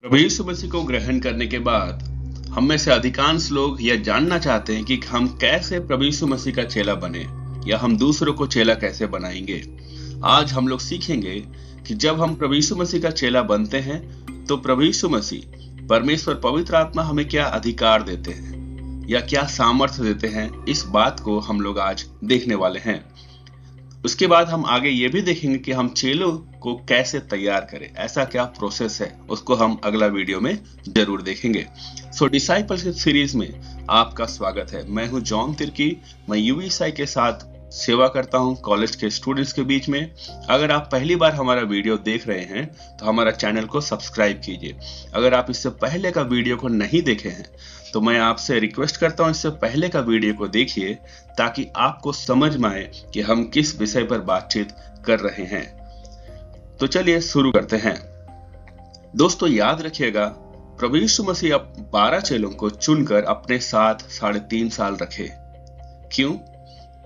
प्रभु यीशु मसीह को ग्रहण करने के बाद हम में से अधिकांश लोग यह जानना चाहते हैं कि हम कैसे प्रभु यीशु मसीह का चेला बने या हम दूसरों को चेला कैसे बनाएंगे। आज हम लोग सीखेंगे कि जब हम प्रभु यीशु मसीह का चेला बनते हैं तो प्रभु यीशु मसीह परमेश्वर पवित्र आत्मा हमें क्या अधिकार देते हैं या क्या सामर्थ्य देते हैं, इस बात को हम लोग आज देखने वाले हैं। उसके बाद हम आगे ये भी देखेंगे कि हम चेलों को कैसे तैयार करें, ऐसा क्या प्रोसेस है, उसको हम अगला वीडियो में जरूर देखेंगे। सो डिसाइपलशिप सीरीज में आपका स्वागत है। मैं हूं जॉन तिर्की। मैं यूवीसाई के साथ सेवा करता हूं कॉलेज के स्टूडेंट्स के बीच में। अगर आप पहली बार हमारा वीडियो देख रहे हैं तो हमारा चैनल को सब्सक्राइब कीजिए। अगर आप इससे पहले का वीडियो को नहीं देखे हैं तो मैं आपसे रिक्वेस्ट करता हूं इससे पहले का वीडियो को देखिए ताकि आपको समझ में आए कि हम किस विषय पर बातचीत कर रहे हैं। तो चलिए शुरू करते हैं। दोस्तों याद रखिएगा, प्रभु यीशु मसीह 12 चेलों को चुनकर अपने साथ 3.5 साल रखे। क्यों?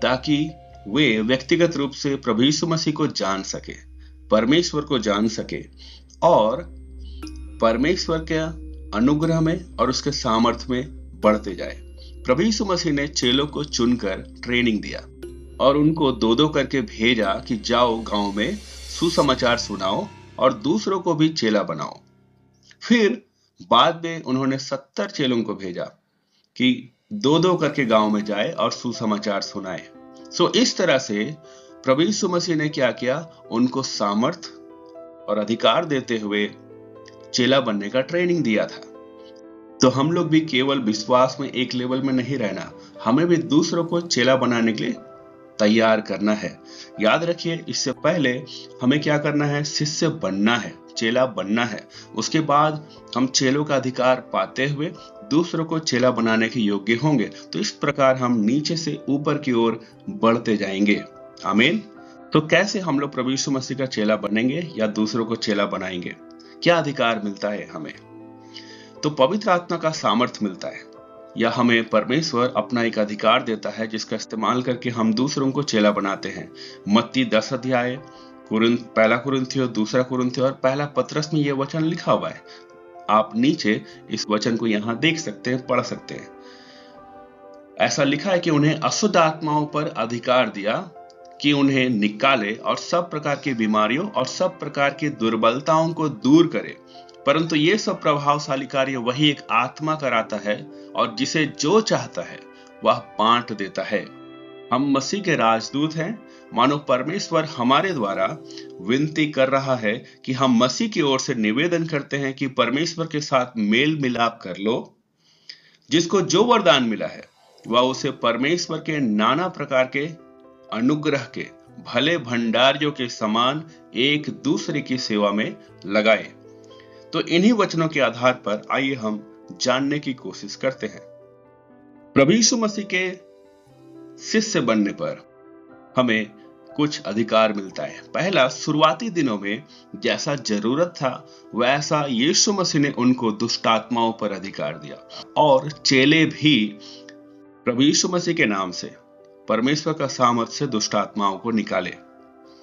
ताकि वे व्यक्तिगत रूप से प्रभु यीशु मसीह को जान सके, परमेश्वर को जान सके और परमेश्वर के अनुग्रह में और उसके सामर्थ्य में बढ़ते जाए। प्रभु यीशु मसीह ने चेलों को चुनकर ट्रेनिंग दिया और उनको दो करके भेजा कि जाओ गांव में सुसमाचार सुनाओ और दूसरों को भी चेला बनाओ। फिर बाद में उन्होंने 70 चेलों को भेजा कि दो करके गांव में जाए और सुसमाचार सुनाए। सो इस तरह से प्रभु यीशु मसीह ने क्या किया, उनको सामर्थ और अधिकार देते हुए चेला बनने का ट्रेनिंग दिया था। तो हम लोग भी केवल विश्वास में एक लेवल में नहीं रहना, हमें भी दूसरों को चेला बनाने के लिए तैयार करना है। याद रखिए, इससे पहले हमें क्या करना है, शिष्य बनना है, चेला बनना है। उसके बाद हम चेलों का अधिकार पाते हुए दूसरों को चेला बनाने के योग्य होंगे। तो इस प्रकार हम नीचे से ऊपर की ओर बढ़ते जाएंगे। आमीन। तो कैसे हम लोग प्रभु यीशु मसीह का चेला बनेंगे या दूसरों को चेला बनाएंगे? क्या अधिकार मिलता है हमें? तो पवित्र आत्मा का सामर्थ्य मिलता है या हमें परमेश्वर अपना एक अधिकार देता है जिसका इस्तेमाल करके हम दूसरों को चेला बनाते हैं। मत्ती 10 अध्याय, पहला कुरिन्थियों, दूसरा कुरिन्थियों और पहला पतरस में यह वचन लिखा हुआ है। आप नीचे इस वचन को यहां देख सकते हैं, पढ़ सकते हैं। ऐसा लिखा है कि उन्हें अशुद्ध आत्माओं पर अधिकार दिया कि उन्हें निकाले और सब प्रकार की बीमारियों और सब प्रकार की दुर्बलताओं को दूर करे। परंतु ये सब प्रभावशाली कार्य वही एक आत्मा कराता है और जिसे जो चाहता है वह बांट देता है। हम मसीह के राजदूत हैं। मानो परमेश्वर हमारे द्वारा विनती कर रहा है कि हम मसीह की ओर से निवेदन करते हैं कि परमेश्वर के साथ मेल मिलाप कर लो। जिसको जो वरदान मिला है वह उसे परमेश्वर के नाना प्रकार के अनुग्रह के भले भंडारियों के समान एक दूसरे की सेवा में लगाए। तो इन्हीं वचनों के आधार पर आइए हम जानने की कोशिश करते हैं। प्रभु यीशु मसीह के शिष्य बनने पर हमें कुछ अधिकार मिलता है। पहला, शुरुआती दिनों में जैसा जरूरत था वैसा यीशु मसीह ने उनको दुष्ट आत्माओं पर अधिकार दिया और चेले भी प्रभु यीशु मसीह के नाम से परमेश्वर का सामर्थ्य से दुष्ट आत्माओं को निकाले।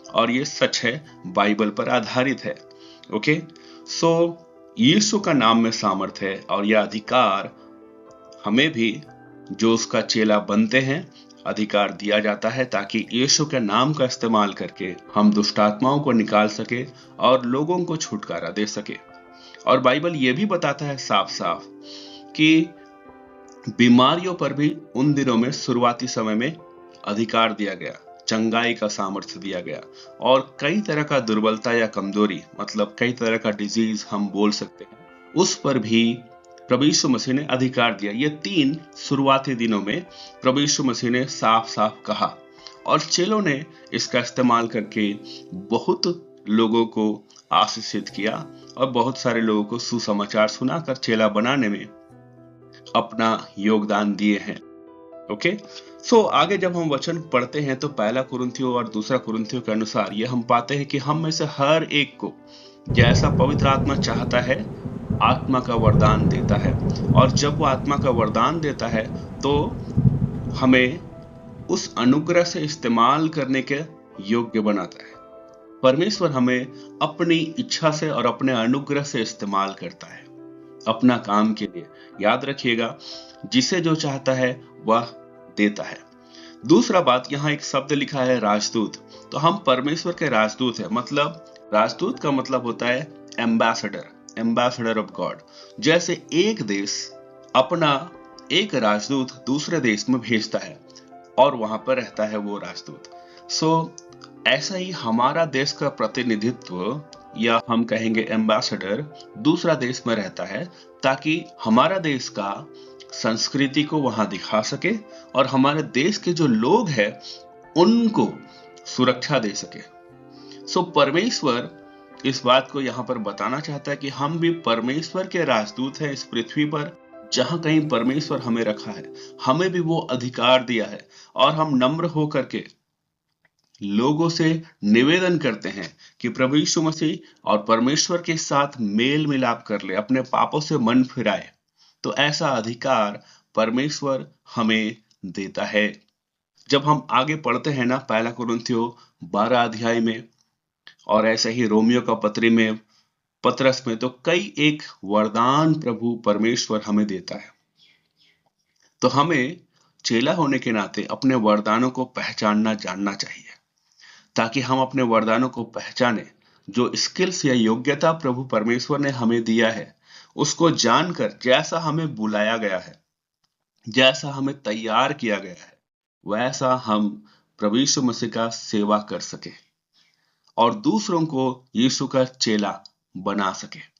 और ये सच है, बाइबल पर आधारित है। ओके, सो यीशु का नाम में सामर्थ्य है और यह अधिकार हमें भी जो उसका चेला बनते हैं अधिकार दिया जाता है ताकि यीशु के नाम का इस्तेमाल करके हम दुष्ट आत्माओं को निकाल सके और लोगों को छुटकारा दे सके। और बाइबल यह भी बताता है साफ साफ कि बीमारियों पर भी उन दिनों में शुरुआती समय में अधिकार दिया गया, चंगाई का सामर्थ्य दिया गया और कई तरह का दुर्बलता या कमजोरी, मतलब कई तरह का डिजीज हम बोल सकते हैं, उस पर भी प्रभु यीशु मसीह ने अधिकार दिया। ये 3 शुरुआती दिनों में प्रभु यीशु मसीह ने साफ साफ कहा और चेलों ने इसका इस्तेमाल करके बहुत लोगों को आशीषित किया और बहुत सारे लोगों को सुसमाचार सुनाकर चेला बनाने में अपना योगदान दिए हैं। ओके, सो आगे जब हम वचन पढ़ते हैं तो पहला कुरिन्थियों और दूसरा कुरिन्थियों के अनुसार ये हम पाते हैं कि हम में से हर एक को जैसा पवित्र आत्मा चाहता है आत्मा का वरदान देता है और जब वो आत्मा का वरदान देता है तो हमें उस अनुग्रह से इस्तेमाल करने के योग्य बनाता है। परमेश्वर हमें अपनी इच्छा से और अपने अनुग्रह से इस्तेमाल करता है अपना काम के लिए। याद रखिएगा, जिसे जो चाहता है वह देता है। दूसरा बात, यहाँ एक शब्द लिखा है राजदूत। तो हम परमेश्वर के राजदूत हैं। मतलब राजदूत का मतलब होता है एम्बेसडर, एम्बेसडर ऑफ गॉड। जैसे एक देश अपना एक राजदूत दूसरे देश में भेजता है और वहां पर रहता है वो राजदूत। ऐसा ही हमारा देश का प्रतिनिधित्व, या हम कहेंगे एम्बेसडर, दूसरा देश में रहता है ताकि हमारा देश का संस्कृति को वहां दिखा सके और हमारे देश के जो लोग हैं उनको सुरक्षा दे सके। परमेश्वर इस बात को यहां पर बताना चाहता है कि हम भी परमेश्वर के राजदूत हैं इस पृथ्वी पर। जहां कहीं परमेश्वर हमें रखा है, हमें भी वो अधिकार दिया है और हम नम्र होकर के लोगों से निवेदन करते हैं कि प्रभु यीशु मसीह और परमेश्वर के साथ मेल मिलाप कर ले, अपने पापों से मन फिराए। तो ऐसा अधिकार परमेश्वर हमें देता है। जब हम आगे पढ़ते हैं ना पहला कुरिन्थियों 12 अध्याय में और ऐसे ही रोमियो का पत्री में, पत्रस में, तो कई एक वरदान प्रभु परमेश्वर हमें देता है। तो हमें चेला होने के नाते अपने वरदानों को पहचानना जानना चाहिए ताकि हम अपने वरदानों को पहचाने। जो स्किल्स या योग्यता प्रभु परमेश्वर ने हमें दिया है उसको जानकर जैसा हमें बुलाया गया है, जैसा हमें तैयार किया गया है, वैसा हम प्रभु यीशु मसीह का सेवा कर सके और दूसरों को यीशु का चेला बना सके।